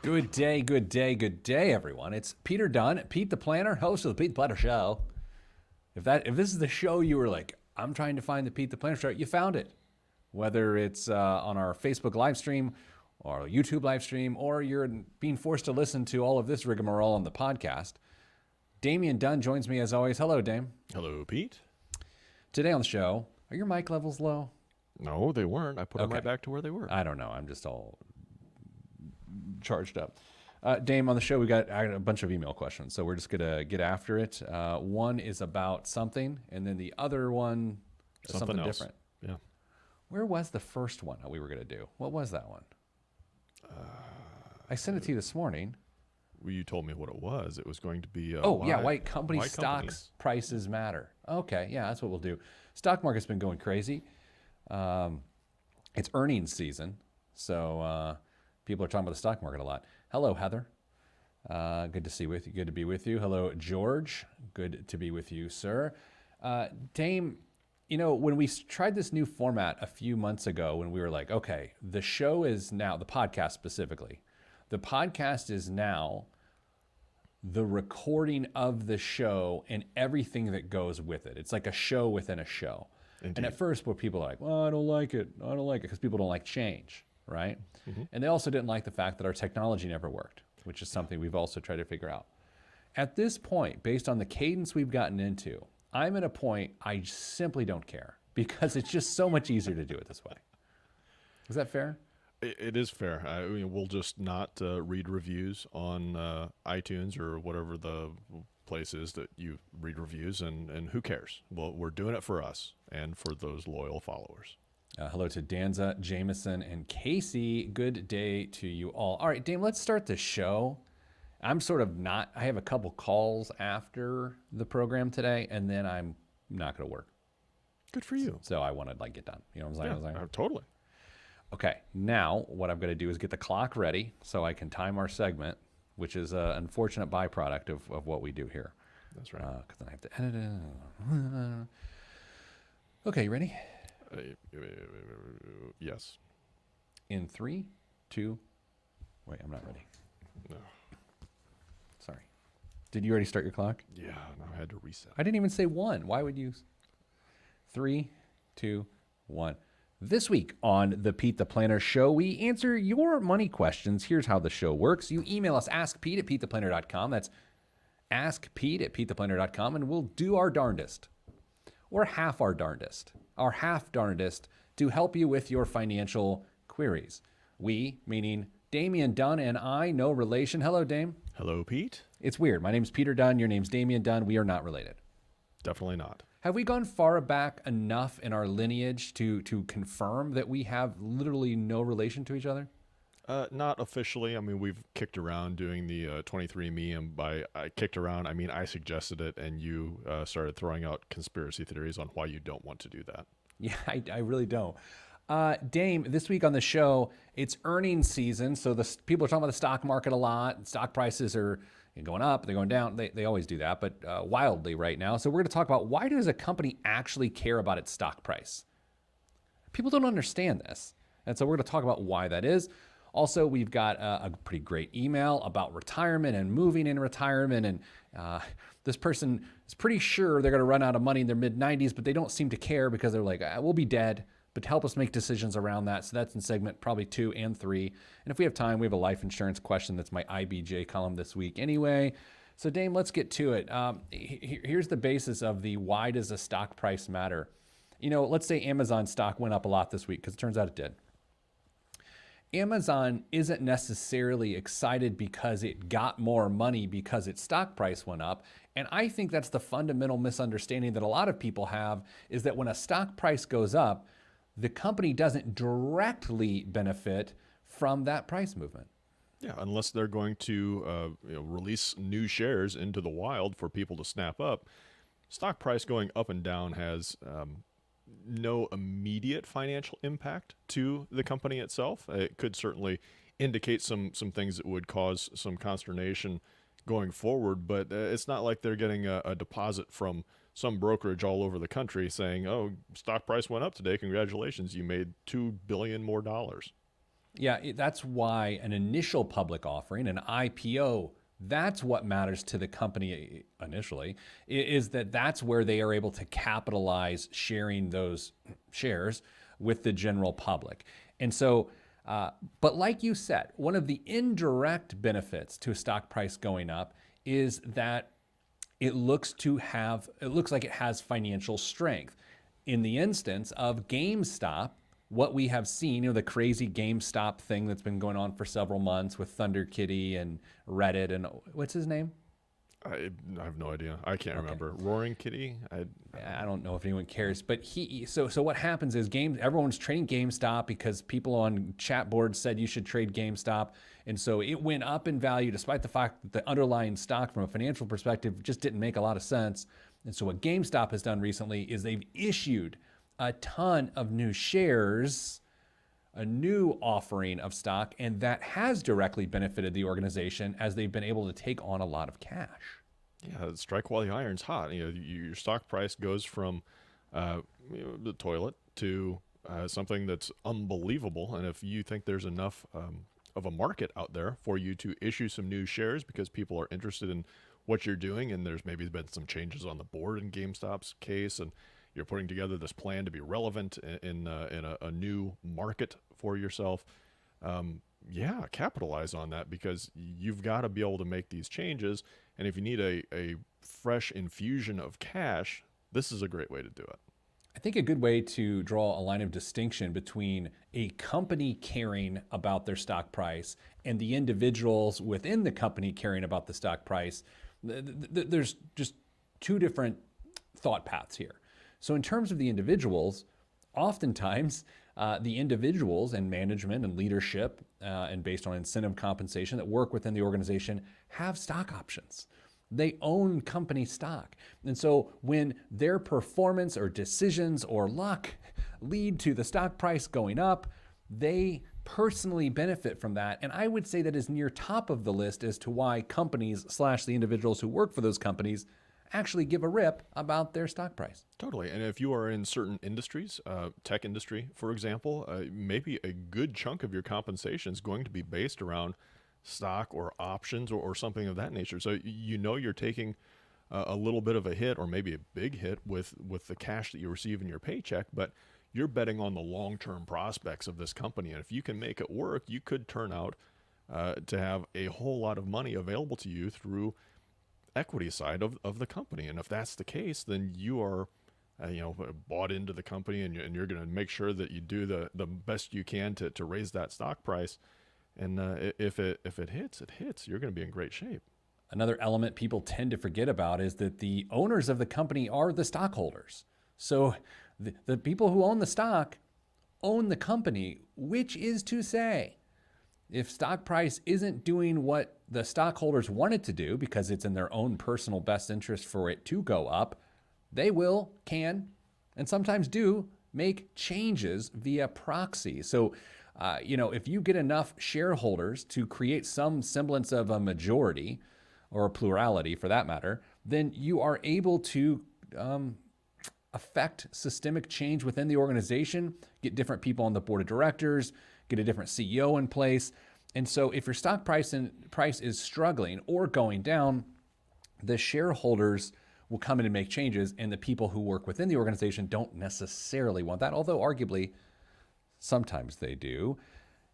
Good day, good day, good day, everyone. It's Peter Dunn, Pete the Planner, host of the Pete the Planner Show. If this is the show you were like, I'm trying to find the Pete the Planner Show, you found it. Whether it's on our Facebook live stream or YouTube live stream, or you're being forced to listen to all of this rigmarole on the podcast. Damian Dunn joins me as always. Hello, Dame. Hello, Pete. Today on the show, are your mic levels low? No, they weren't. I put them right back to where they were. I don't know. I'm just all charged up. Dame, on the show, I got a bunch of email questions, so we're just going to get after it. One is about something, and then the other one is something else. different. Yeah. Where was the first one that we were going to do? What was that one? I sent it to you this morning. Well, you told me what it was. It was going to be... why company stocks prices matter. Okay, yeah, that's what we'll do. Stock market's been going crazy. It's earnings season, so people are talking about the stock market a lot. Hello, Heather. Good to see with you. Good to be with you. Hello, George. Good to be with you, sir. Dame, you know, when we tried this new format a few months ago, when we were like, okay, the show is now, the podcast specifically, the podcast is now the recording of the show and everything that goes with it. It's like a show within a show. Indeed. And at first, what people are like, well, I don't like it, because people don't like change, right? Mm-hmm. And they also didn't like the fact that our technology never worked, which is something we've also tried to figure out. At this point, based on the cadence we've gotten into, I'm at a point I simply don't care, because it's just so much easier to do it this way. Is that fair? It is fair. I mean, we'll just not read reviews on iTunes or whatever the place is that you read reviews, and who cares? Well, we're doing it for us and for those loyal followers. Hello to Danza, Jameson, and Casey. Good day to you all. All right, Dame, let's start the show. I have a couple calls after the program today, and then I'm not going to work. Good for you. So I want to get done. You know what I'm saying? Yeah, totally. Okay, now what I'm going to do is get the clock ready so I can time our segment, which is an unfortunate byproduct of what we do here. That's right. Because then I have to edit it. Okay, you ready? Yes. In 3, 2, wait, I'm not ready. No. Sorry. Did you already start your clock? Yeah, no, I had to reset. I didn't even say 1. Why would you? 3, 2, 1. This week on the Pete the Planner Show, we answer your money questions. Here's how the show works. You email us, askpete@petetheplanner.com. That's askpete@petetheplanner.com, and we'll do our darndest, or half our darndest, our half darndest, to help you with your financial queries. We, meaning Damian Dunn and I, no relation. Hello, Dame. Hello, Pete. It's weird. My name's Peter Dunn. Your name's Damian Dunn. We are not related. Definitely not. Have we gone far back enough in our lineage to confirm that we have literally no relation to each other? Not officially. I mean, we've kicked around doing the 23andMe, and by I kicked around, I mean I suggested it, and you started throwing out conspiracy theories on why you don't want to do that. Yeah, I really don't. Dame, this week on the show, it's earnings season, so people are talking about the stock market a lot. Stock prices are going up, they're going down. They always do that, but wildly right now. So we're going to talk about, why does a company actually care about its stock price? People don't understand this. And so we're going to talk about why that is. Also, we've got a pretty great email about retirement and moving in retirement. And this person is pretty sure they're going to run out of money in their mid-90s, but they don't seem to care because they're like, we'll be dead. But to help us make decisions around that. So that's in segment probably 2 and 3. And if we have time, we have a life insurance question. That's my IBJ column this week anyway. So Dame, let's get to it. Here's the basis of the why does a stock price matter? You know, let's say Amazon stock went up a lot this week, because it turns out it did. Amazon isn't necessarily excited because it got more money because its stock price went up. And I think that's the fundamental misunderstanding that a lot of people have, is that when a stock price goes up, the company doesn't directly benefit from that price movement. Yeah, unless they're going to release new shares into the wild for people to snap up. Stock price going up and down has no immediate financial impact to the company itself. It could certainly indicate some things that would cause some consternation going forward, but it's not like they're getting a deposit from some brokerage all over the country saying, oh, stock price went up today. Congratulations, you made $2 billion more. Yeah, that's why an initial public offering, an IPO, that's what matters to the company initially, is that that's where they are able to capitalize sharing those shares with the general public. And so, but like you said, one of the indirect benefits to a stock price going up is that it looks like it has financial strength. In the instance of GameStop, what we have seen, the crazy GameStop thing that's been going on for several months with Thunder Kitty and Reddit and what's his name? I have no idea. I can't remember. Roaring Kitty? I don't know if anyone cares, but so what happens is everyone's trading GameStop because people on chat boards said you should trade GameStop. And so it went up in value despite the fact that the underlying stock from a financial perspective just didn't make a lot of sense. And so what GameStop has done recently is they've issued a ton of new shares, a new offering of stock, and that has directly benefited the organization as they've been able to take on a lot of cash. Yeah, strike while the iron's hot. Your stock price goes from the toilet to something that's unbelievable. And if you think there's enough of a market out there for you to issue some new shares because people are interested in what you're doing, and there's maybe been some changes on the board in GameStop's case, and you're putting together this plan to be relevant in a new market for yourself. Yeah, capitalize on that because you've got to be able to make these changes. And if you need a fresh infusion of cash, this is a great way to do it. I think a good way to draw a line of distinction between a company caring about their stock price and the individuals within the company caring about the stock price, there's just two different thought paths here. So in terms of the individuals, oftentimes the individuals and management and leadership and based on incentive compensation that work within the organization have stock options. They own company stock. And so when their performance or decisions or luck lead to the stock price going up, they personally benefit from that. And I would say that is near top of the list as to why companies / the individuals who work for those companies actually give a rip about their stock price. Totally. And if you are in certain industries, tech industry, for example, maybe a good chunk of your compensation is going to be based around stock or options or something of that nature. So you're taking a little bit of a hit or maybe a big hit with the cash that you receive in your paycheck, but you're betting on the long-term prospects of this company. And if you can make it work, you could turn out to have a whole lot of money available to you through equity side of the company. And if that's the case, then you are bought into the company, and you're going to make sure that you do the best you can to raise that stock price. And if it hits, it hits. You're going to be in great shape. Another element people tend to forget about is that the owners of the company are the stockholders. So the people who own the stock own the company, which is to say, if stock price isn't doing what the stockholders want it to do because it's in their own personal best interest for it to go up, they can, and sometimes do make changes via proxy. So, if you get enough shareholders to create some semblance of a majority or a plurality for that matter, then you are able to affect systemic change within the organization, get different people on the board of directors, get a different CEO in place. And so if your stock price is struggling or going down, the shareholders will come in and make changes, and the people who work within the organization don't necessarily want that, although arguably sometimes they do.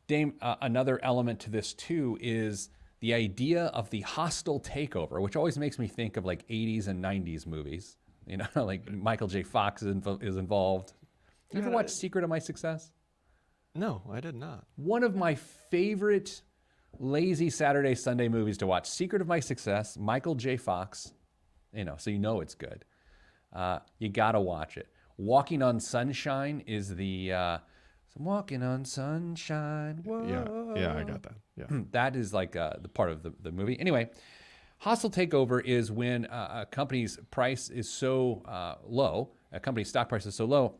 Dame, another element to this too is the idea of the hostile takeover, which always makes me think of like 80s and 90s movies. Like Michael J. Fox is involved. You ever watch Secret of My Success? No, I did not. One of my favorite lazy Saturday, Sunday movies to watch. Secret of My Success, Michael J. Fox. So it's good. You got to watch it. Walking on Sunshine is the... I'm walking on sunshine. Whoa. Yeah, I got that. Yeah. That is like the part of the movie. Anyway, hostile takeover is when a company's price is so low, a company's stock price is so low,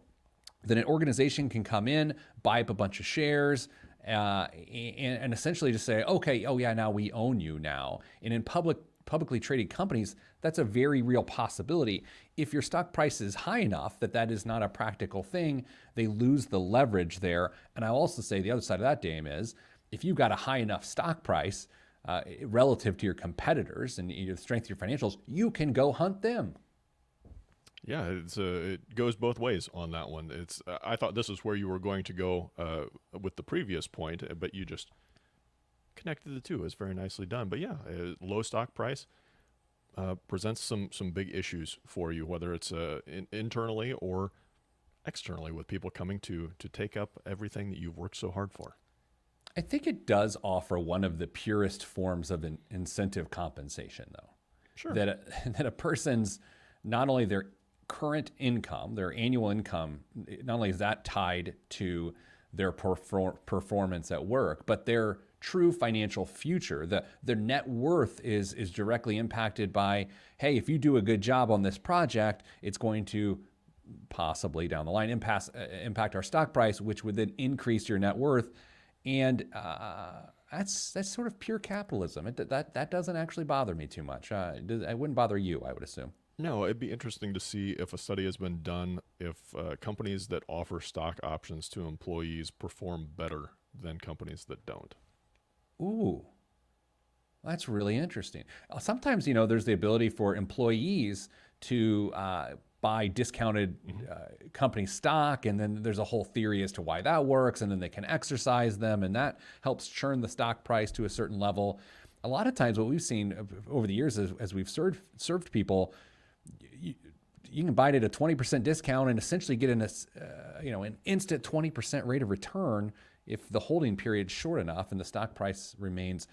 that an organization can come in, buy up a bunch of shares, and essentially just say, okay, oh yeah, now we own you now. And in public publicly traded companies, that's a very real possibility. If your stock price is high enough that that is not a practical thing, they lose the leverage there. And I also say the other side of that, Dame, is if you've got a high enough stock price relative to your competitors and the strength of your financials, you can go hunt them. Yeah, it goes both ways on that one. I thought this is where you were going to go with the previous point, but you just connected the two. It's very nicely done. But yeah, low stock price presents some big issues for you, whether it's internally or externally, with people coming to take up everything that you've worked so hard for. I think it does offer one of the purest forms of an incentive compensation, though. Sure. That a person's, not only their current income, their annual income, not only is that tied to their performance at work, but their true financial future. Their net worth is directly impacted by, hey, if you do a good job on this project, it's going to possibly down the line impact our stock price, which would then increase your net worth. And that's sort of pure capitalism. That doesn't actually bother me too much. It wouldn't bother you, I would assume. No, it'd be interesting to see if a study has been done if companies that offer stock options to employees perform better than companies that don't. Ooh, that's really interesting. Sometimes, there's the ability for employees to buy discounted company stock, and then there's a whole theory as to why that works, and then they can exercise them, and that helps churn the stock price to a certain level. A lot of times what we've seen over the years as we've served people, you can buy it at a 20% discount and essentially get an instant 20% rate of return if the holding period is short enough and the stock price remains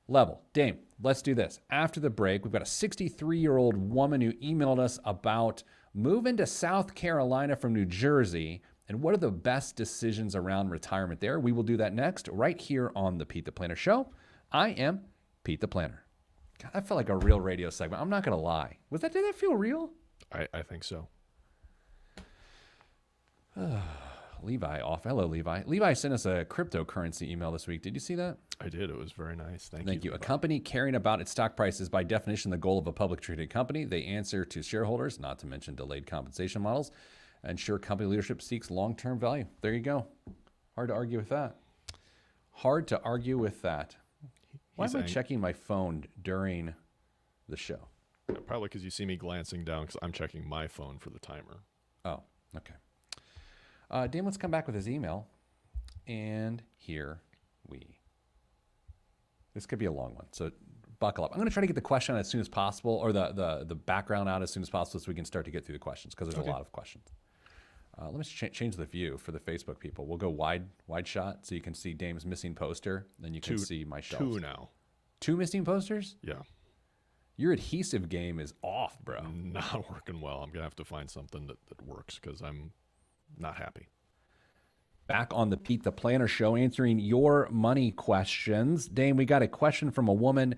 level. Dame, let's do this. After the break, we've got a 63-year-old woman who emailed us about moving to South Carolina from New Jersey and what are the best decisions around retirement there. We will do that next, right here on the Pete the Planner Show. I am Pete the Planner. God, that felt like a real radio segment. I'm not going to lie. Did that feel real? I think so. Levi off. Hello, Levi. Levi sent us a cryptocurrency email this week. Did you see that? I did. It was very nice. Thank you. A company caring about its stock price is by definition the goal of a public traded company. They answer to shareholders, not to mention delayed compensation models. Ensure company leadership seeks long-term value. There you go. Hard to argue with that. Why am I checking my phone during the show? Probably because you see me glancing down because I'm checking my phone for the timer. Oh, okay. Dan, let's come back with his email. And here this could be a long one, so buckle up. I'm going to try to get the question out as soon as possible, or the background out as soon as possible, so we can start to get through the questions, because there's a lot of questions. Let me change the view for the Facebook people. We'll go wide shot, so you can see Dame's missing poster, then you can see my shelves. 2 now. 2 missing posters? Yeah. Your adhesive game is off, bro. Not working well. I'm going to have to find something that works, because I'm not happy. Back on the Pete the Planner Show, answering your money questions. Dame, we got a question from a woman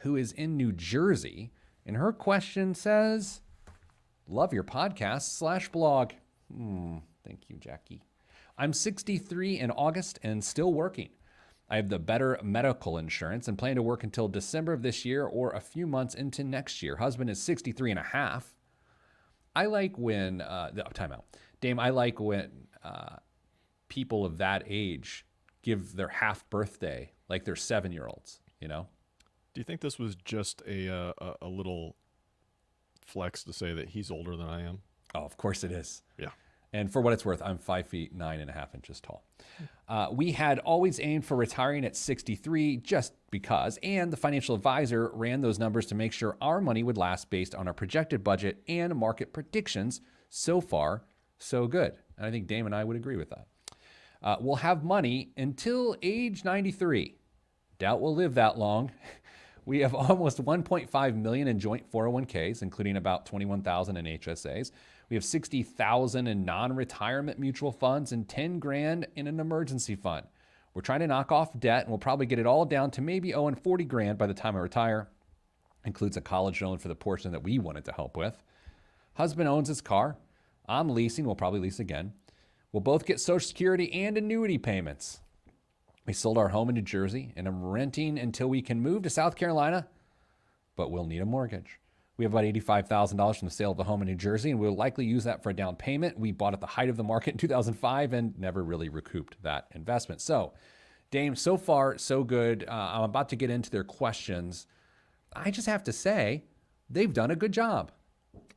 who is in New Jersey, and her question says, love your podcast / blog. Thank you, Jackie. I'm 63 in August and still working. I have the better medical insurance and plan to work until December of this year or a few months into next year. Husband is 63 and a half. I like when, time out. Dame, I like when people of that age give their half birthday like they're 7-year-olds, Do you think this was just a little flex to say that he's older than I am? Oh, of course it is. Yeah. And for what it's worth, I'm 5 feet 9.5 inches tall. We had always aimed for retiring at 63 just because, and the financial advisor ran those numbers to make sure our money would last based on our projected budget and market predictions. So far, so good. And I think Dame and I would agree with that. We'll have money until age 93. Doubt we'll live that long. We have almost $1.5 million in joint 401ks, including about $21,000 in HSAs. We have $60,000 in non-retirement mutual funds and $10,000 in an emergency fund. We're trying to knock off debt, and we'll probably get it all down to maybe owing $40,000 by the time I retire. Includes a college loan for the portion that we wanted to help with. Husband owns his car. I'm leasing. We'll probably lease again. We'll both get Social Security and annuity payments. We sold our home in New Jersey, and I'm renting until we can move to South Carolina. but we'll need a mortgage. We have about $85,000 from the sale of the home in New Jersey, and we'll likely use that for a down payment. We bought at the height of the market in 2005 and never really recouped that investment. So, Dame, so far, so good. I'm about to get into their questions. I just have to say, they've done a good job.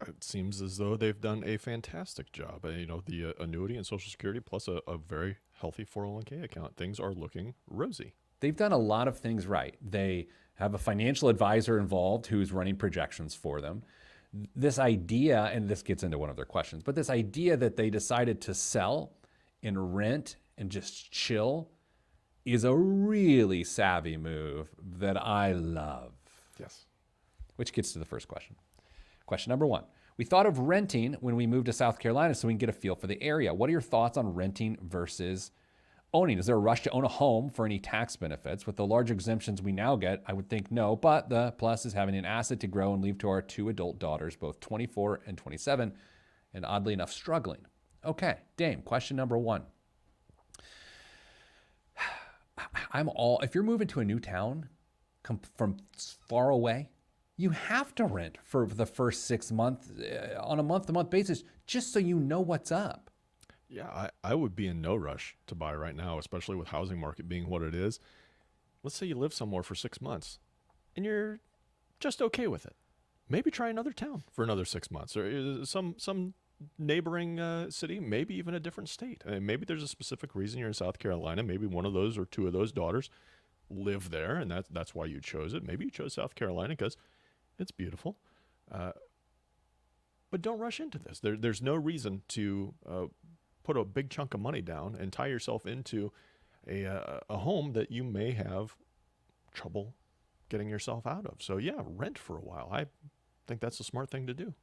It seems as though they've done a fantastic job. The annuity and Social Security plus a very healthy 401k account. Things are looking rosy. They've done a lot of things right. They have a financial advisor involved who's running projections for them. This idea, and this gets into one of their questions, but this idea that they decided to sell and rent and just chill is a really savvy move that I love. Yes. Which gets to the first question. Question number 1. We thought of renting when we moved to South Carolina so we can get a feel for the area. What are your thoughts on renting versus owning? Is there a rush to own a home for any tax benefits? With the large exemptions we now get, I would think no, but the plus is having an asset to grow and leave to our 2 adult daughters, both 24 and 27, and oddly enough, struggling. Okay, Dame, question number 1. If you're moving to a new town from far away, you have to rent for the first 6 months on a month-to-month basis, just so you know what's up. Yeah, I would be in no rush to buy right now, especially with housing market being what it is. Let's say you live somewhere for 6 months and you're just okay with it. Maybe try another town for another 6 months, or some neighboring city, maybe even a different state. Maybe there's a specific reason you're in South Carolina. Maybe one of those or 2 of those daughters live there, and that's why you chose it. Maybe you chose South Carolina because it's beautiful. But don't rush into this. There's no reason to put a big chunk of money down and tie yourself into a home that you may have trouble getting yourself out of. So yeah, rent for a while. I think that's a smart thing to do.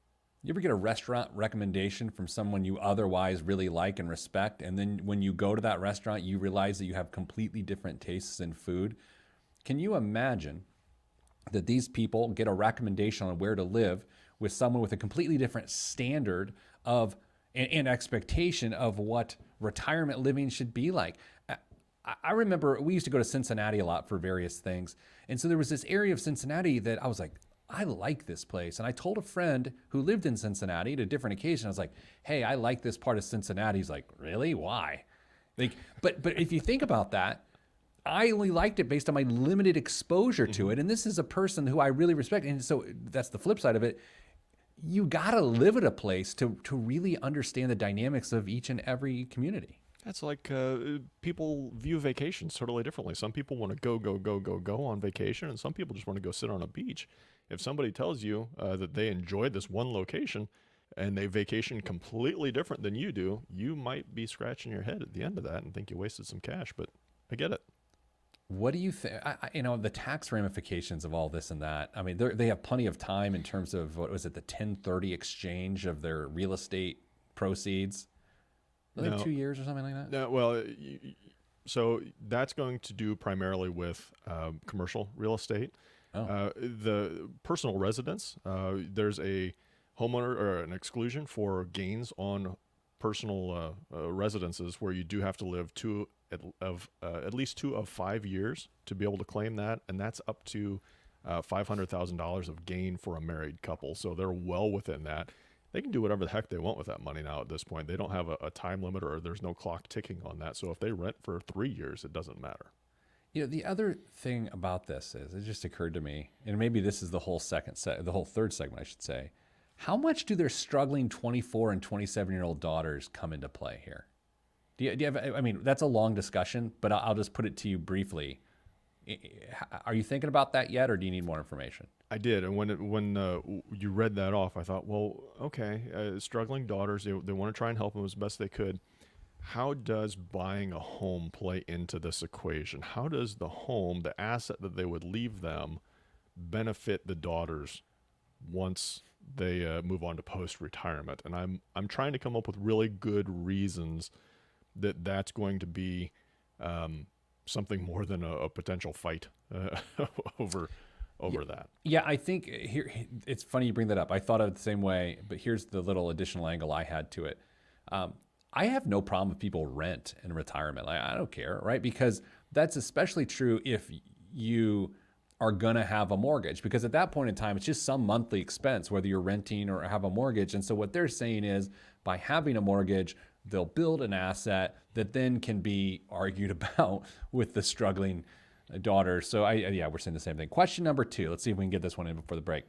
You ever get a restaurant recommendation from someone you otherwise really like and respect, and then when you go to that restaurant, you realize that you have completely different tastes in food? Can you imagine that these people get a recommendation on where to live with someone with a completely different standard of and expectation of what retirement living should be like? I remember we used to go to Cincinnati a lot for various things. And so there was this area of Cincinnati that I was like, I like this place. And I told a friend who lived in Cincinnati at a different occasion, I was like, hey, I like this part of Cincinnati. He's like, really? Why? Like, but if you think about that, I only liked it based on my limited exposure to it. And this is a person who I really respect. And so that's the flip side of it. You got to live at a place to really understand the dynamics of each and every community. That's like people view vacations totally differently. Some people want to go on vacation, and some people just want to go sit on a beach. If somebody tells you that they enjoyed this one location and they vacation completely different than you do, you might be scratching your head at the end of that and think you wasted some cash, but I get it. What do you think? The tax ramifications of all this and that. I mean, they have plenty of time in terms of, what was it, the 1030 exchange of their real estate proceeds? No, 2 years or something like that? No, well, so that's going to do primarily with commercial real estate. Oh. The personal residence, there's a homeowner or an exclusion for gains on personal residences where you do have to live at least 2 of 5 years to be able to claim that, and that's up to $500,000 of gain for a married couple. So they're well within that. They can do whatever the heck they want with that money now at this point. They don't have a time limit, or there's no clock ticking on that. So if they rent for 3 years, it doesn't matter. The other thing about this is, it just occurred to me, and maybe this is the whole third segment, I should say. How much do their struggling 24 and 27-year-old daughters come into play here? Do you have? I mean, that's a long discussion, but I'll just put it to you briefly. Are you thinking about that yet, or do you need more information? I did, and when you read that off, I thought, well, okay, struggling daughters, they want to try and help them as best they could. How does buying a home play into this equation? How does the home, the asset that they would leave them, benefit the daughters once they move on to post-retirement? And I'm trying to come up with really good reasons that's going to be something more than a potential fight over that. Yeah, I think here it's funny you bring that up. I thought of it the same way, but here's the little additional angle I had to it. I have no problem if people rent in retirement. I don't care, right? Because that's especially true if you are going to have a mortgage, because at that point in time, it's just some monthly expense, whether you're renting or have a mortgage. And so what they're saying is by having a mortgage, they'll build an asset that then can be argued about with the struggling daughter. So we're saying the same thing. Question number 2. Let's see if we can get this one in before the break.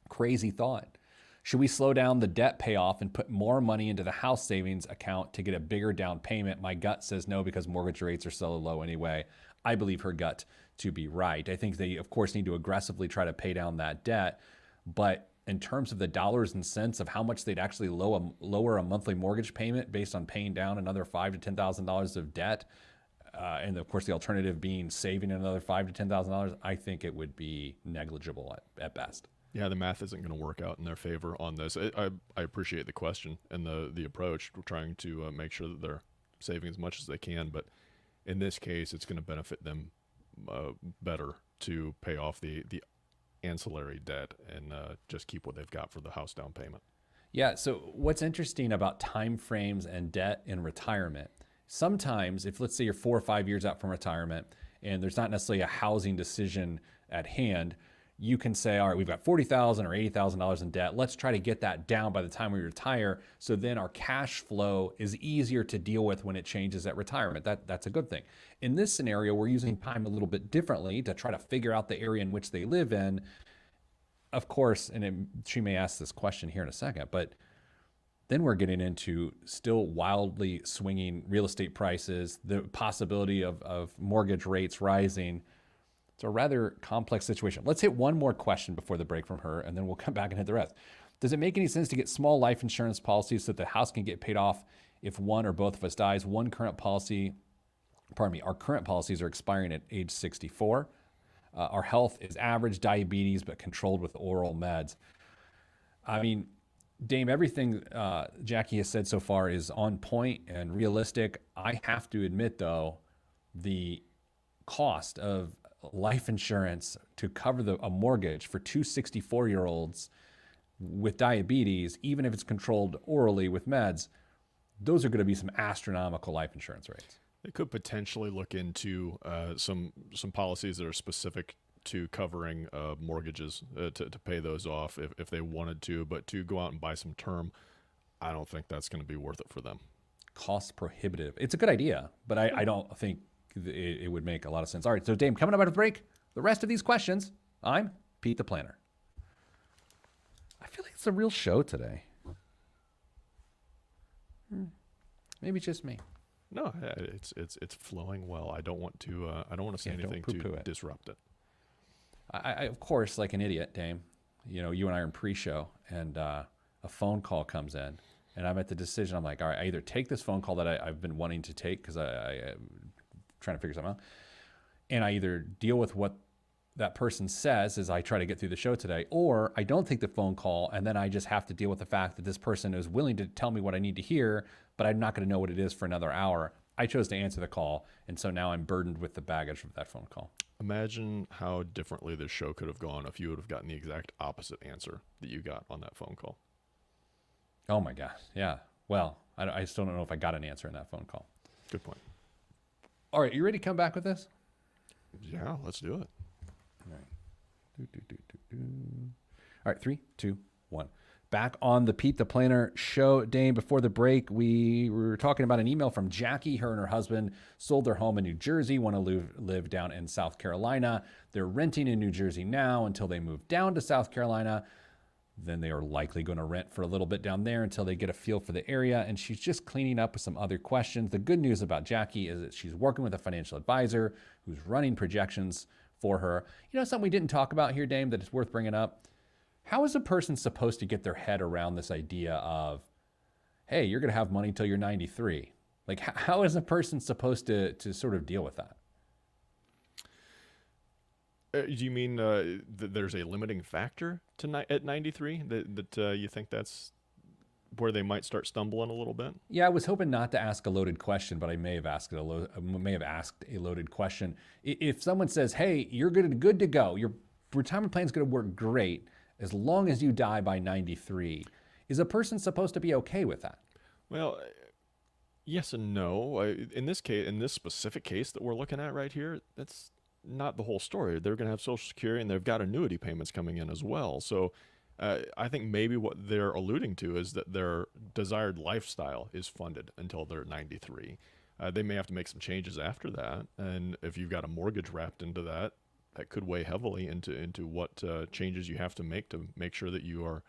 Crazy thought. Should we slow down the debt payoff and put more money into the house savings account to get a bigger down payment? My gut says no, because mortgage rates are so low anyway. I believe her gut to be right. I think they, of course, need to aggressively try to pay down that debt. But in terms of the dollars and cents of how much they'd actually lower a monthly mortgage payment based on paying down another $5,000 to $10,000 of debt, and of course the alternative being saving another $5,000 to $10,000, I think it would be negligible at best. Yeah, the math isn't going to work out in their favor on this. I appreciate the question and the approach. We're trying to make sure that they're saving as much as they can, but in this case, it's going to benefit them better to pay off the ancillary debt and just keep what they've got for the house down payment. Yeah, so what's interesting about time frames and debt in retirement, sometimes if let's say you're 4 or 5 years out from retirement and there's not necessarily a housing decision at hand, you can say, all right, we've got $40,000 or $80,000 in debt. Let's try to get that down by the time we retire. So then our cash flow is easier to deal with when it changes at retirement. That's a good thing. In this scenario, we're using time a little bit differently to try to figure out the area in which they live in. Of course, she may ask this question here in a second, but then we're getting into still wildly swinging real estate prices, the possibility of mortgage rates rising. It's a rather complex situation. Let's hit one more question before the break from her, and then we'll come back and hit the rest. Does it make any sense to get small life insurance policies so that the house can get paid off if one or both of us dies? Our current policies are expiring at age 64. Our health is average diabetes, but controlled with oral meds. I mean, Dame, everything Jackie has said so far is on point and realistic. I have to admit, though, the cost of life insurance to cover a mortgage for two 64-year-olds with diabetes, even if it's controlled orally with meds, those are going to be some astronomical life insurance rates. They could potentially look into some policies that are specific to covering mortgages to pay those off if they wanted to, but to go out and buy some term, I don't think that's going to be worth it for them. Cost prohibitive. It's a good idea, but I don't think it would make a lot of sense. All right, so Dame, coming up out of the break, the rest of these questions, I'm Pete the Planner. I feel like it's a real show today. Maybe it's just me. No, it's flowing well. I don't want to say anything to disrupt it. I of course, like an idiot, Dame, you and I are in pre-show, and a phone call comes in, and I'm at the decision. I'm like, all right, I either take this phone call that I've been wanting to take because I'm trying to figure something out, and I either deal with what that person says as I try to get through the show today, or I don't take the phone call, and then I just have to deal with the fact that this person is willing to tell me what I need to hear, but I'm not going to know what it is for another hour. I chose to answer the call, and so now I'm burdened with the baggage of that phone call. Imagine how differently this show could have gone if you would have gotten the exact opposite answer that you got on that phone call. Oh my gosh, yeah. Well, I still don't know if I got an answer in that phone call. Good point. All right, you ready to come back with this? Yeah, let's do it. All right. All right, 3, 2, 1. Back on the Pete the Planner show. Dane, before the break, we were talking about an email from Jackie. Her and her husband sold their home in New Jersey, want to live down in South Carolina. They're renting in New Jersey now until they move down to South Carolina. Then they are likely going to rent for a little bit down there until they get a feel for the area. And she's just cleaning up with some other questions. The good news about Jackie is that she's working with a financial advisor who's running projections for her. Something we didn't talk about here, Dame, that it's worth bringing up. How is a person supposed to get their head around this idea of, hey, you're going to have money until you're 93? Like, how is a person supposed to sort of deal with that? Do you mean that there's a limiting factor at 93? That you think that's where they might start stumbling a little bit? Yeah, I was hoping not to ask a loaded question, but I may have asked a loaded question. If someone says, hey, you're good to go, your retirement plan is going to work great as long as you die by 93, is a person supposed to be okay with that? Well, yes and no. In this specific case that we're looking at right here, that's not the whole story. They're going to have Social Security and they've got annuity payments coming in as well. So I think maybe what they're alluding to is that their desired lifestyle is funded until they're 93. They may have to make some changes after that. And if you've got a mortgage wrapped into that, that could weigh heavily into what changes you have to make sure that you are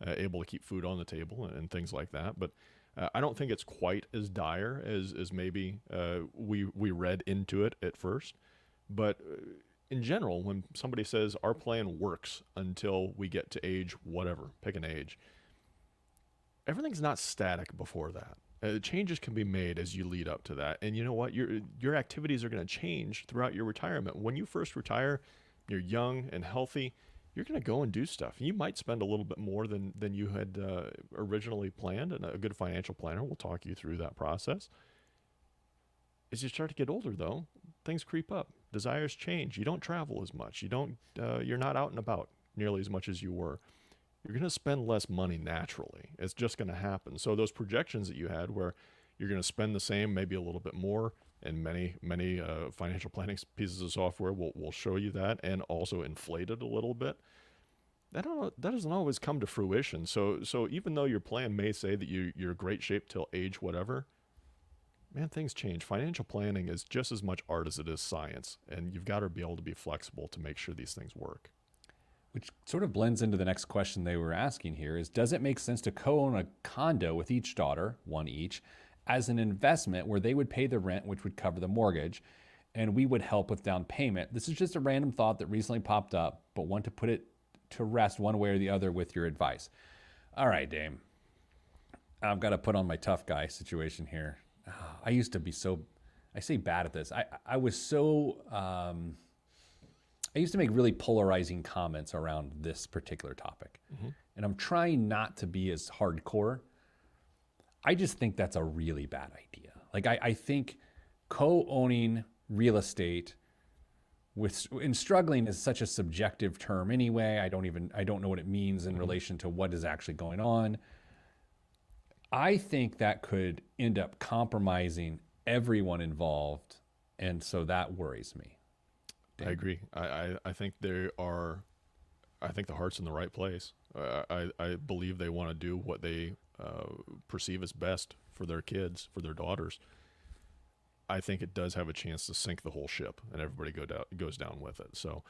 able to keep food on the table and things like that. But I don't think it's quite as dire as maybe we read into it at first. But in general, when somebody says our plan works until we get to age whatever, pick an age, everything's not static before that. Changes can be made as you lead up to that. And you know what? Your activities are going to change throughout your retirement. When you first retire, you're young and healthy, you're going to go and do stuff. You might spend a little bit more than you had originally planned, and a good financial planner will talk you through that process. As you start to get older, though, things creep up. Desires change. You don't travel as much. You're not out and about nearly as much as you were. You're going to spend less money naturally. It's just going to happen. So those projections that you had where you're going to spend the same, maybe a little bit more, and many financial planning pieces of software will show you that, and also inflate it a little bit. That doesn't always come to fruition. So even though your plan may say that you're in great shape till age whatever, man, things change. Financial planning is just as much art as it is science, and you've got to be able to be flexible to make sure these things work. Which sort of blends into the next question they were asking here is, does it make sense to co-own a condo with each daughter, one each, as an investment where they would pay the rent, which would cover the mortgage, and we would help with down payment? This is just a random thought that recently popped up, but want to put it to rest one way or the other with your advice. All right, Dame. I've got to put on my tough guy situation here. I used to be I say bad at this. I was so... I used to make really polarizing comments around this particular topic. Mm-hmm. And I'm trying not to be as hardcore. I just think that's a really bad idea. Like I think co-owning real estate and struggling is such a subjective term anyway. I don't know what it means in relation to what is actually going on. I think that could end up compromising everyone involved. And so that worries me. I agree. I think I think the heart's in the right place. I believe they want to do what they perceive as best for their kids, for their daughters. I think it does have a chance to sink the whole ship, and everybody goes down with it. So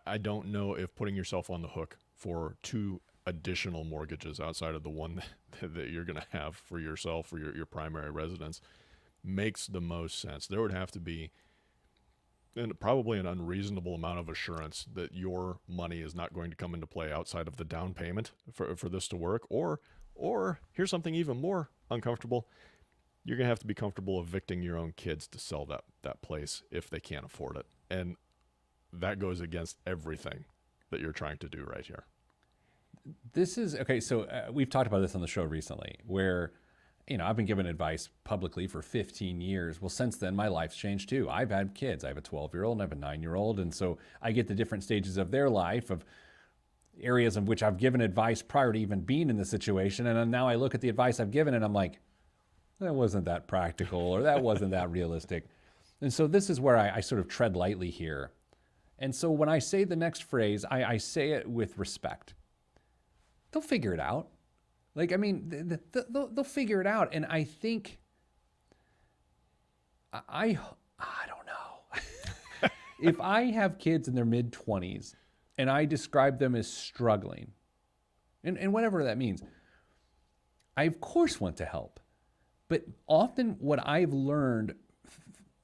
I don't know if putting yourself on the hook for 2 additional mortgages outside of the one that you're going to have for yourself, for your primary residence, makes the most sense. There would have to be probably an unreasonable amount of assurance that your money is not going to come into play outside of the down payment for this to work. Or here's something even more uncomfortable. You're going to have to be comfortable evicting your own kids to sell that place if they can't afford it. And that goes against everything that you're trying to do right here. This is, okay, so we've talked about this on the show recently where I've been giving advice publicly for 15 years. Well, since then, my life's changed too. I've had kids. I have a 12-year-old and I have a 9-year-old. And so I get the different stages of their life, of areas in which I've given advice prior to even being in the situation. And now I look at the advice I've given and I'm like, that wasn't that practical or that wasn't that realistic. And so this is where I sort of tread lightly here. And so when I say the next phrase, I say it with respect. They'll figure it out. Like, I mean, they'll figure it out. And I think, I don't know. If I have kids in their mid-20s and I describe them as struggling, and whatever that means, I of course want to help. But often what I've learned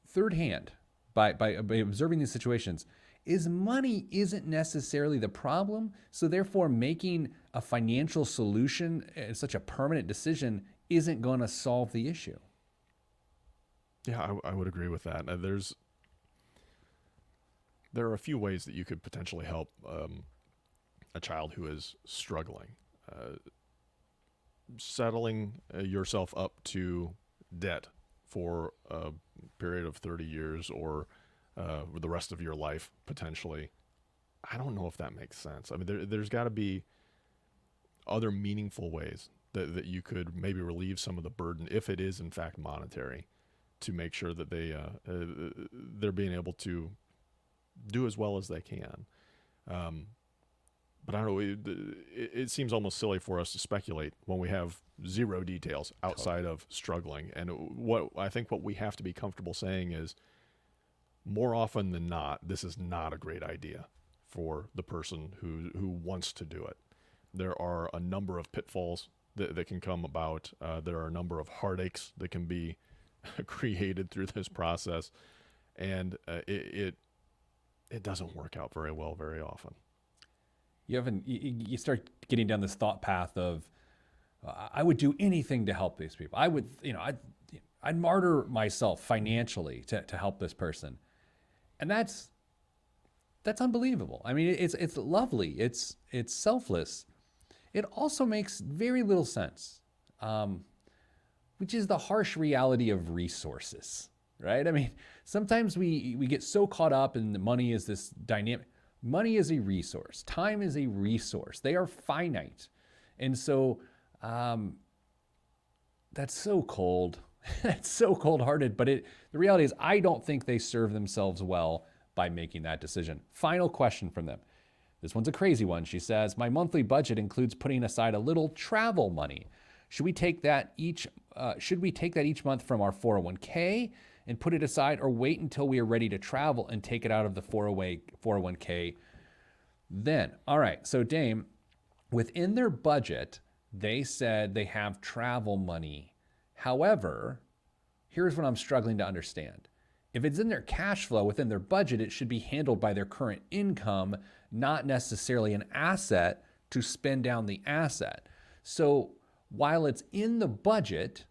third hand by observing these situations is money isn't necessarily the problem. So therefore, making a financial solution, such a permanent decision, isn't going to solve the issue. Yeah, I would agree with that. There are a few ways that you could potentially help a child who is struggling. Settling yourself up to debt for a period of 30 years or the rest of your life, potentially. I don't know if that makes sense. I mean, there's got to be other meaningful ways that you could maybe relieve some of the burden, if it is in fact monetary, to make sure that they're being able to do as well as they can. But I don't know. It seems almost silly for us to speculate when we have zero details outside of struggling. And what we have to be comfortable saying is, more often than not, this is not a great idea for the person who wants to do it. There are a number of pitfalls that can come about. There are a number of heartaches that can be created through this process, and it doesn't work out very well very often. You start getting down this thought path of, I would do anything to help these people. I'd martyr myself financially to help this person, and that's unbelievable. I mean, it's lovely. It's selfless. It also makes very little sense, which is the harsh reality of resources, right? I mean, sometimes we get so caught up in the money is this dynamic. Money is a resource. Time is a resource. They are finite. And so that's so cold. That's so cold-hearted. But the reality is, I don't think they serve themselves well by making that decision. Final question from them. This one's a crazy one. She says, my monthly budget includes putting aside a little travel money. Should we take that each month from our 401k and put it aside, or wait until we are ready to travel and take it out of the 401k then? All right, so Dame, within their budget, they said they have travel money. However, here's what I'm struggling to understand. If it's in their cash flow within their budget, it should be handled by their current income, not necessarily an asset to spend down the asset. So while it's in the budget,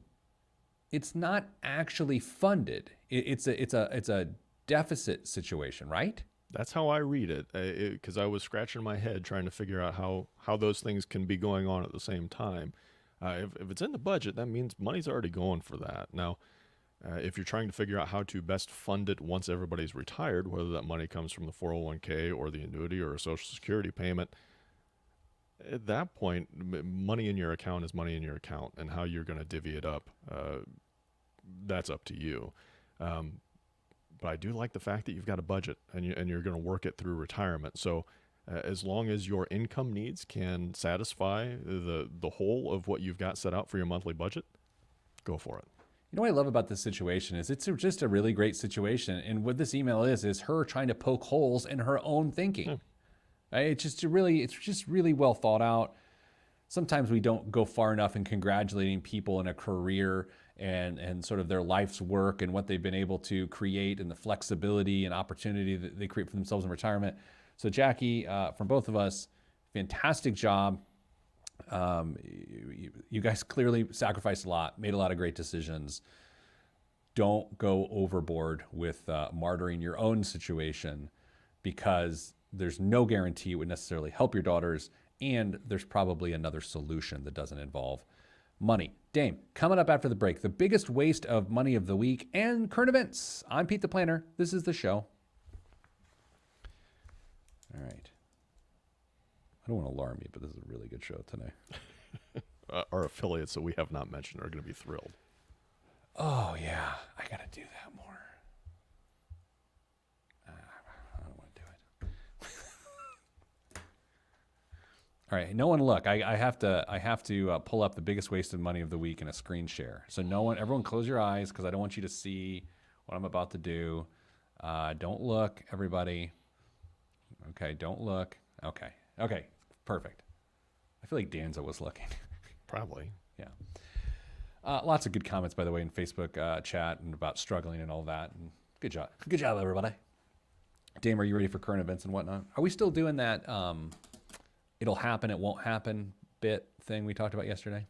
it's not actually funded. It's a deficit situation, right? That's how I read it, because I was scratching my head trying to figure out how those things can be going on at the same time. If it's in the budget, that means money's already going for that. Now, if you're trying to figure out how to best fund it once everybody's retired, whether that money comes from the 401k or the annuity or a Social Security payment, at that point, money in your account is money in your account, and how you're going to divvy it up, that's up to you. But I do like the fact that you've got a budget and you're going to work it through retirement. So as long as your income needs can satisfy the whole of what you've got set out for your monthly budget, go for it. You know what I love about this situation is it's just a really great situation. And what this email is her trying to poke holes in her own thinking. Yeah. It's just really well thought out. Sometimes we don't go far enough in congratulating people in a career and sort of their life's work and what they've been able to create and the flexibility and opportunity that they create for themselves in retirement. So Jackie, from both of us, fantastic job. You guys clearly sacrificed a lot, made a lot of great decisions. Don't go overboard with martyring your own situation, because there's no guarantee it would necessarily help your daughters, and there's probably another solution that doesn't involve money. Dame, coming up after the break, the biggest waste of money of the week and current events. I'm Pete the Planner. This is the show. All right. I don't want to alarm you, but this is a really good show today. Our affiliates that we have not mentioned are going to be thrilled. Oh, yeah. I got to do that more. I don't want to do it. All right. No one look. I have to pull up the biggest waste of money of the week in a screen share. So everyone close your eyes, because I don't want you to see what I'm about to do. Don't look, everybody. Okay, don't look. Okay, perfect. I feel like Danza was looking. Probably. Yeah. Lots of good comments, by the way, in Facebook chat and about struggling and all that. And good job. Good job, everybody. Dame, are you ready for current events and whatnot? Are we still doing that it'll happen, it won't happen bit thing we talked about yesterday?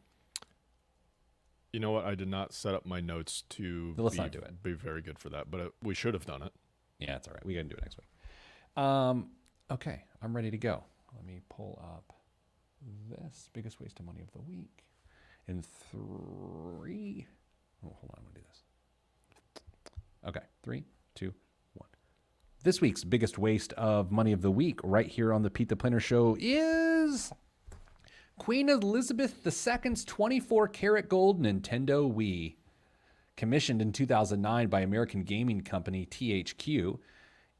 You know what? I did not set up my notes to not do it. Be very good for that, but we should have done it. Yeah, it's all right. We got to do it next week. Okay, I'm ready to go. Let me pull up this biggest waste of money of the week in 3. Oh, hold on, I'm going to do this. Okay, 3, 2, 1. This week's biggest waste of money of the week right here on the Pete the Planner Show is Queen Elizabeth II's 24 karat gold Nintendo Wii. commissioned in 2009 by American gaming company THQ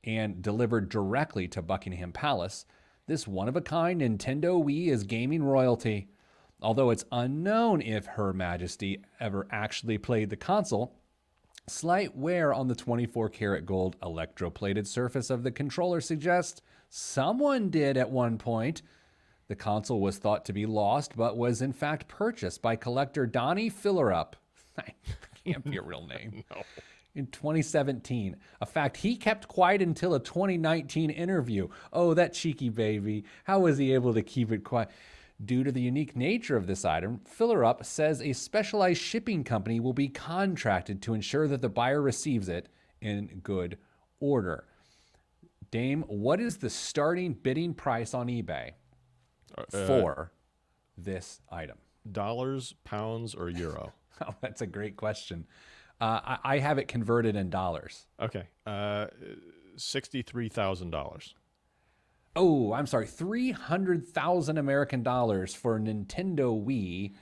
and delivered directly to Buckingham Palace, this one-of-a-kind Nintendo Wii is gaming royalty. Although it's unknown if Her Majesty ever actually played the console, slight wear on the 24-karat gold electroplated surface of the controller suggests someone did at one point. The console was thought to be lost, but was in fact purchased by collector Donnie Fillerup. Can't be a real name. No. In 2017, a fact he kept quiet until a 2019 interview. Oh, that cheeky baby. How was he able to keep it quiet? Due to the unique nature of this item, Fillerup says a specialized shipping company will be contracted to ensure that the buyer receives it in good order. Dame, what is the starting bidding price on eBay for this item? Dollars, pounds, or euro? Oh, that's a great question. I have it converted in dollars. Okay. $63,000. Oh, I'm sorry. 300,000 American dollars for a Nintendo Wii,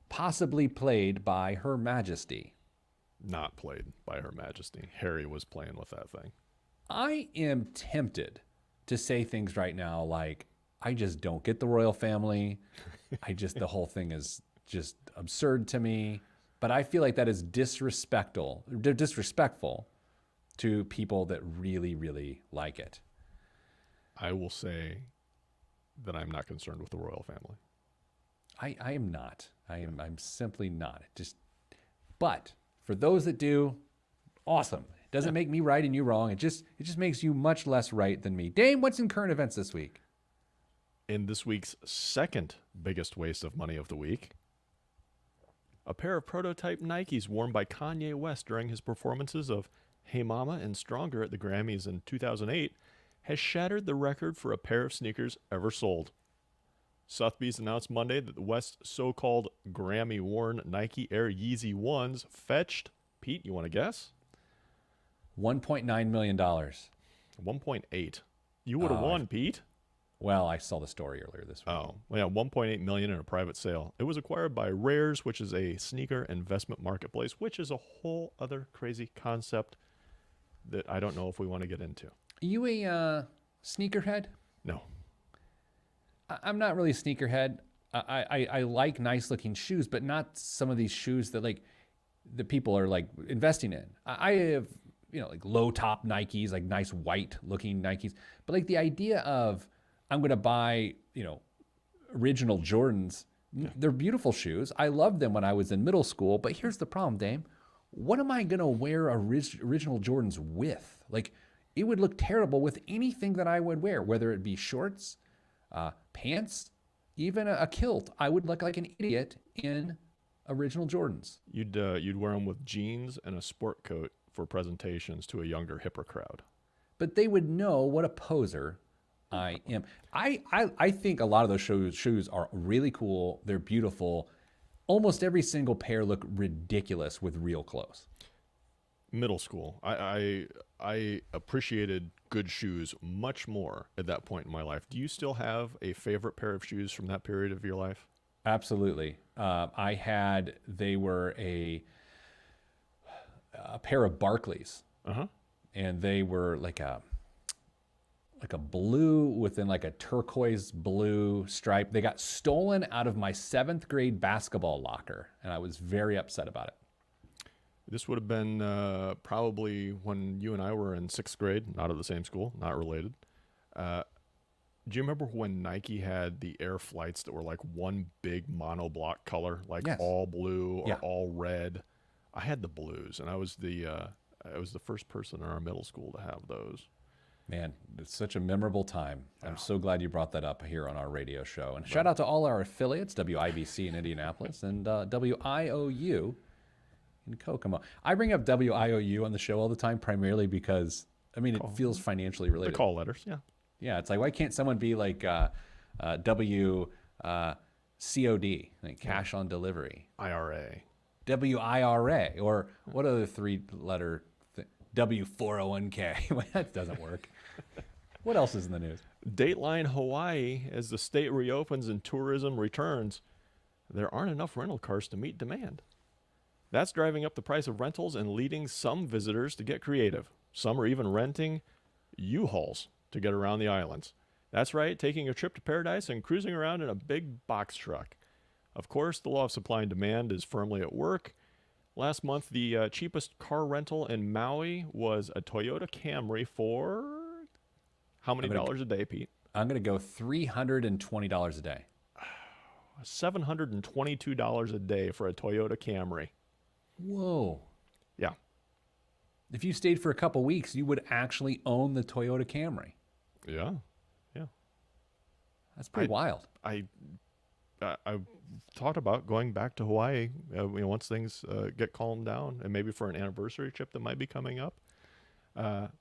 possibly played by Her Majesty. Not played by Her Majesty. Harry was playing with that thing. I am tempted to say things right now like, I just don't get the royal family. The whole thing is just absurd to me. But I feel like that is disrespectful to people that really, really like it. I will say that I'm not concerned with the royal family. I am not. I'm simply not. But for those that do, awesome. It doesn't make me right and you wrong. It just makes you much less right than me. Dame, what's in current events this week? In this week's second biggest waste of money of the week, a pair of prototype Nikes worn by Kanye West during his performances of Hey Mama and Stronger at the Grammys in 2008 has shattered the record for a pair of sneakers ever sold. Sotheby's announced Monday that the West's so-called Grammy-worn Nike Air Yeezy 1s fetched, Pete, you want to guess? $1.9 million. 1.8. You would have won, Pete. Well, I saw the story earlier this week. Oh, yeah, 1.8 million in a private sale. It was acquired by Rares, which is a sneaker investment marketplace, which is a whole other crazy concept that I don't know if we want to get into. Are you a sneakerhead? No. I'm not really a sneakerhead. I like nice looking shoes, but not some of these shoes that like the people are like investing in. I have, like low top Nikes, like nice white looking Nikes. But like the idea of I'm going to buy, original Jordans. Yeah. They're beautiful shoes. I loved them when I was in middle school. But here's the problem, Dame. What am I going to wear original Jordans with? Like, it would look terrible with anything that I would wear, whether it be shorts, pants, even a kilt. I would look like an idiot in original Jordans. You'd wear them with jeans and a sport coat for presentations to a younger, hipper crowd. But they would know what a poser I am. I think a lot of those shoes are really cool. They're beautiful. Almost every single pair look ridiculous with real clothes. Middle school, I appreciated good shoes much more at that point in my life. Do you still have a favorite pair of shoes from that period of your life? Absolutely. They were a pair of Barclays. Uh-huh. And they were like a blue within like a turquoise blue stripe. They got stolen out of my 7th grade basketball locker, and I was very upset about it. This would have been probably when you and I were in 6th grade, not at the same school, not related. Do you remember when Nike had the Air Flights that were like one big monoblock color, like yes. all blue or all red? I had the blues, and I was the first person in our middle school to have those. Man, it's such a memorable time. I'm so glad you brought that up here on our radio show. And shout out to all our affiliates, WIBC in Indianapolis and WIOU in Kokomo. I bring up WIOU on the show all the time primarily because, it feels financially related. The call letters, yeah. Yeah, it's like, why can't someone be like WCOD, like cash on delivery? IRA. WIRA, or what other 3-letter thing? W401k. Well, that doesn't work. What else is in the news? Dateline Hawaii, as the state reopens and tourism returns, there aren't enough rental cars to meet demand. That's driving up the price of rentals and leading some visitors to get creative. Some are even renting U-Hauls to get around the islands. That's right, taking a trip to paradise and cruising around in a big box truck. Of course, the law of supply and demand is firmly at work. Last month, the cheapest car rental in Maui was a Toyota Camry for how many dollars a day, Pete? I'm going to go $320 a day. $722 a day for a Toyota Camry. Whoa. Yeah. If you stayed for a couple weeks, you would actually own the Toyota Camry. Yeah. That's pretty wild. I thought about going back to Hawaii once things get calmed down, and maybe for an anniversary trip that might be coming up. Not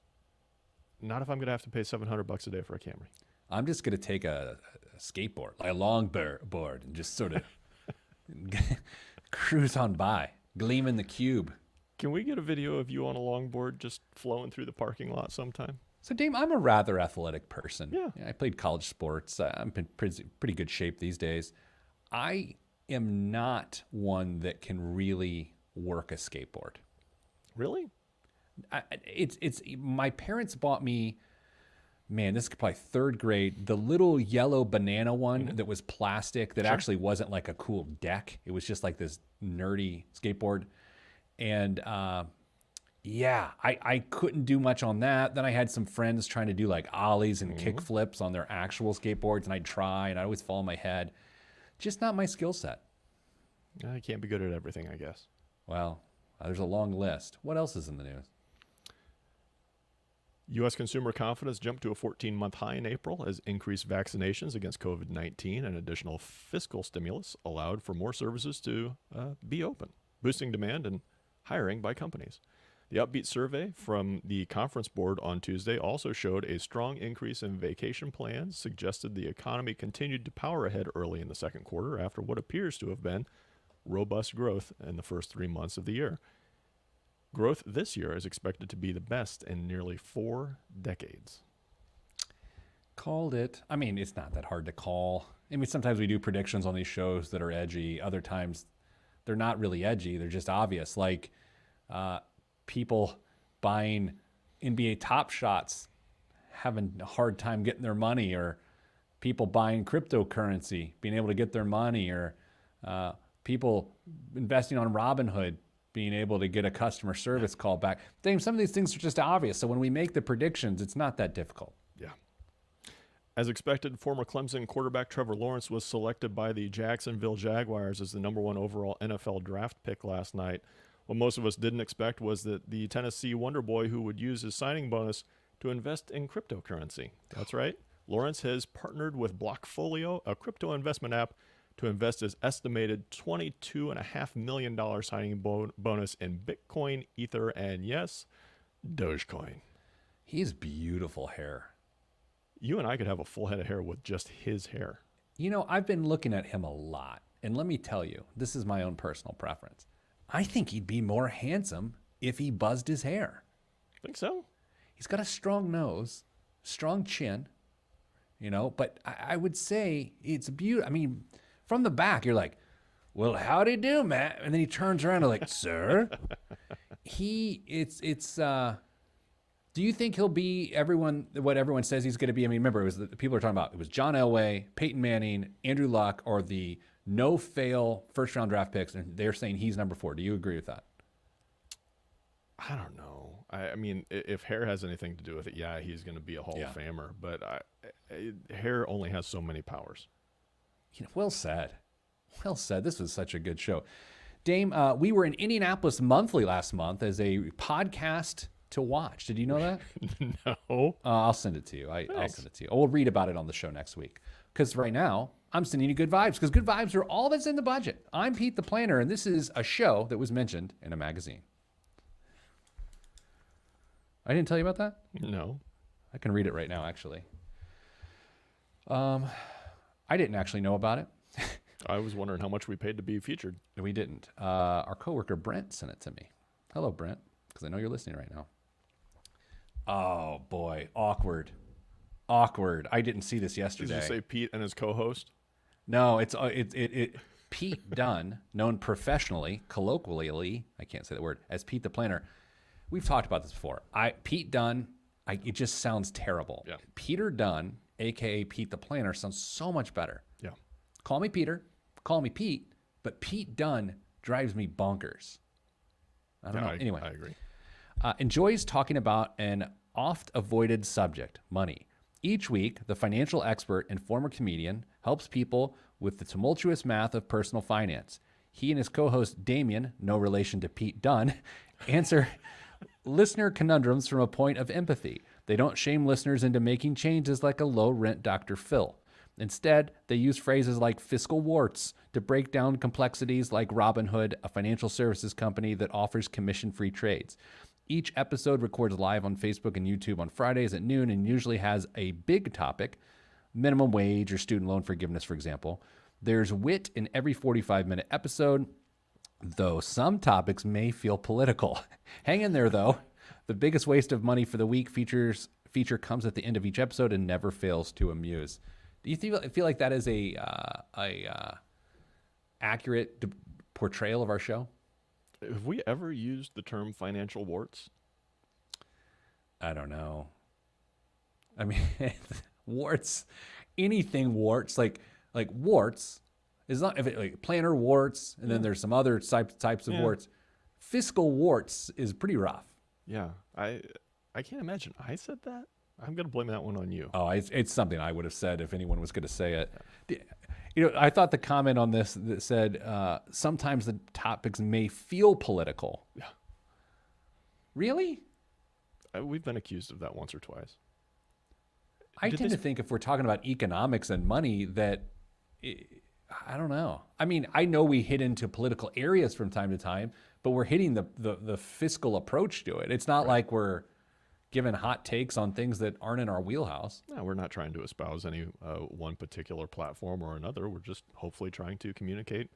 if I'm going to have to pay $700 a day for a Camry. I'm just going to take a skateboard, like a long board, and just sort of cruise on by, gleam in the cube. Can we get a video of you on a longboard just flowing through the parking lot sometime? So, Dame, I'm a rather athletic person. Yeah. I played college sports. I'm in pretty good shape these days. I am not one that can really work a skateboard. Really? It's my parents bought me, man, this is probably third grade, the little yellow banana one that was plastic that actually wasn't like a cool deck. It was just like this nerdy skateboard. And I couldn't do much on that. Then I had some friends trying to do like ollies and kick flips on their actual skateboards, and I'd try, and I'd always fall on my head. Just not my skill set. I can't be good at everything, I guess. Well, there's a long list. What else is in the news? U.S. consumer confidence jumped to a 14-month high in April as increased vaccinations against COVID-19 and additional fiscal stimulus allowed for more services to be open, boosting demand and hiring by companies. The Upbeat survey from the Conference Board on Tuesday also showed a strong increase in vacation plans, suggested the economy continued to power ahead early in the second quarter after what appears to have been robust growth in the first 3 months of the year. Growth this year is expected to be the best in nearly 4 decades. Called it. I mean, it's not that hard to call. I mean, sometimes we do predictions on these shows that are edgy. Other times they're not really edgy. They're just obvious. Like people buying NBA Top Shots having a hard time getting their money, or people buying cryptocurrency, being able to get their money, or people investing on Robinhood, being able to get a customer service call back. Some of these things are just obvious. So when we make the predictions, it's not that difficult. Yeah. As expected, former Clemson quarterback Trevor Lawrence was selected by the Jacksonville Jaguars as the #1 overall NFL draft pick last night. What most of us didn't expect was that the Tennessee Wonder Boy who would use his signing bonus to invest in cryptocurrency. That's right. Lawrence has partnered with Blockfolio, a crypto investment app, to invest his estimated $22.5 million signing bonus in Bitcoin, Ether, and yes, Dogecoin. He has beautiful hair. You and I could have a full head of hair with just his hair. You know, I've been looking at him a lot. And let me tell you, this is my own personal preference. I think he'd be more handsome if he buzzed his hair. Think so? He's got a strong nose, strong chin, but I would say it's beautiful. I mean, from the back, you're like, well, howdy do, Matt? And then he turns around and like, sir? Do you think he'll be what everyone says he's going to be? I mean, remember, people are talking about, it was John Elway, Peyton Manning, Andrew Luck, or the no-fail first-round draft picks, and they're saying he's number 4. Do you agree with that? I don't know. I mean, if hair has anything to do with it, yeah, he's going to be a Hall of Famer. But hair only has so many powers. Well said. Well said. This was such a good show. Dame, we were in Indianapolis Monthly last month as a podcast to watch. Did you know that? No. I'll send it to you. I'll send it to you. We'll read about it on the show next week. Because right now, I'm sending you good vibes, because good vibes are all that's in the budget. I'm Pete the Planner, and this is a show that was mentioned in a magazine. I didn't tell you about that? No. I can read it right now, actually. I didn't actually know about it. I was wondering how much we paid to be featured. We didn't. Our coworker Brent sent it to me. Hello, Brent, because I know you're listening right now. Oh, boy. Awkward. I didn't see this yesterday. Did you say Pete and his co-host? No, Pete Dunn, known professionally, colloquially, I can't say the word, as Pete the Planner. We've talked about this before. Pete Dunn, it just sounds terrible. Yeah. Peter Dunn, a.k.a. Pete the Planner, sounds so much better. Yeah. Call me Peter, call me Pete, but Pete Dunn drives me bonkers. I don't know. Anyway. I agree. Enjoys talking about an oft-avoided subject, money. Each week, the financial expert and former comedian helps people with the tumultuous math of personal finance. He and his co-host Damien, no relation to Pete Dunn, answer listener conundrums from a point of empathy. They don't shame listeners into making changes like a low-rent Dr. Phil. Instead, they use phrases like fiscal warts to break down complexities like Robinhood, a financial services company that offers commission-free trades. Each episode records live on Facebook and YouTube on Fridays at noon and usually has a big topic, minimum wage or student loan forgiveness, for example. There's wit in every 45-minute episode, though some topics may feel political. Hang in there, though. The biggest waste of money for the week feature comes at the end of each episode and never fails to amuse. Do you feel like that is a accurate portrayal of our show? Have we ever used the term financial warts? I don't know. I mean, warts, anything warts, like warts is not if it, like planner warts, and then there's some other types of warts. Fiscal warts is pretty rough. Yeah, I can't imagine I said that. I'm gonna blame that one on you. Oh, it's something I would have said if anyone was going to say it. You know, I thought the comment on this that said sometimes the topics may feel political. Yeah. Really? We've been accused of that once or twice. I tend to think if we're talking about economics and money that, I don't know. I mean, I know we hit into political areas from time to time, but we're hitting the fiscal approach to it. It's not like we're giving hot takes on things that aren't in our wheelhouse. No, we're not trying to espouse any one particular platform or another. We're just hopefully trying to communicate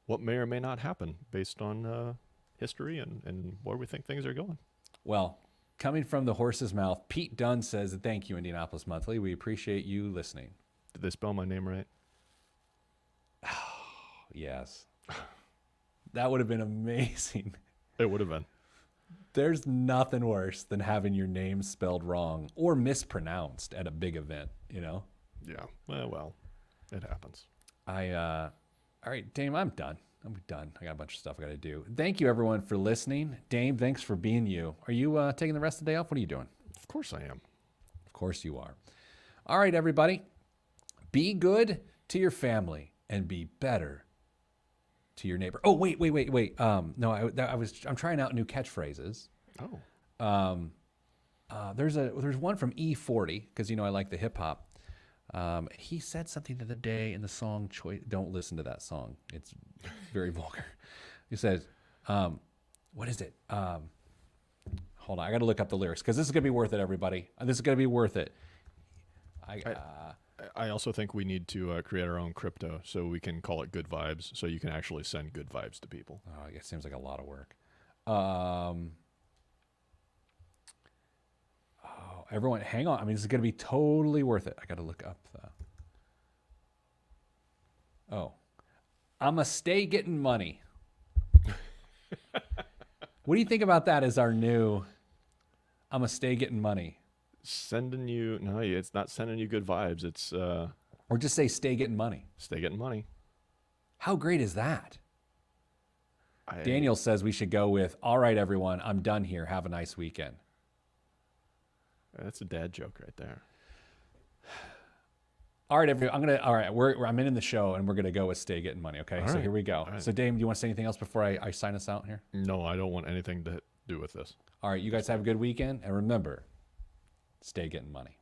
what may or may not happen based on history and where we think things are going. Well, coming from the horse's mouth, Pete Dunn says, "Thank you, Indianapolis Monthly. We appreciate you listening." Did they spell my name right? Yes. That would have been amazing. It would have been. There's nothing worse than having your name spelled wrong or mispronounced at a big event, you know? Yeah. Well, it happens. All right, Dame, I'm done. I'm done. I got a bunch of stuff I got to do. Thank you, everyone, for listening. Dame, thanks for being you. Are you taking the rest of the day off? What are you doing? Of course I am. Of course you are. All right, everybody. Be good to your family and be better to your neighbor. Oh, wait. No, I'm trying out new catchphrases. Oh. There's one from E40 because I like the hip hop. He said something the other day in the song Choice. Don't listen to that song. It's very vulgar. He says, what is it? Hold on. I got to look up the lyrics because this is going to be worth it, everybody. This is going to be worth it. I also think we need to create our own crypto so we can call it Good Vibes, so you can actually send good vibes to people. Oh, it seems like a lot of work. Everyone, hang on. I mean, this is going to be totally worth it. I got to look up I'm a stay getting money. What do you think about that as our new I'm a stay getting money? Sending you, no, it's not sending you good vibes. It's, or just say stay getting money. Stay getting money. How great is that? Daniel says we should go with, all right, everyone, I'm done here. Have a nice weekend. That's a dad joke right there. All right, everyone. I'm in the show, and we're gonna go with stay getting money. Okay, so here we go. So, Dame, do you want to say anything else before I sign us out here? No, I don't want anything to do with this. All right, you guys have a good weekend, and remember, stay getting money.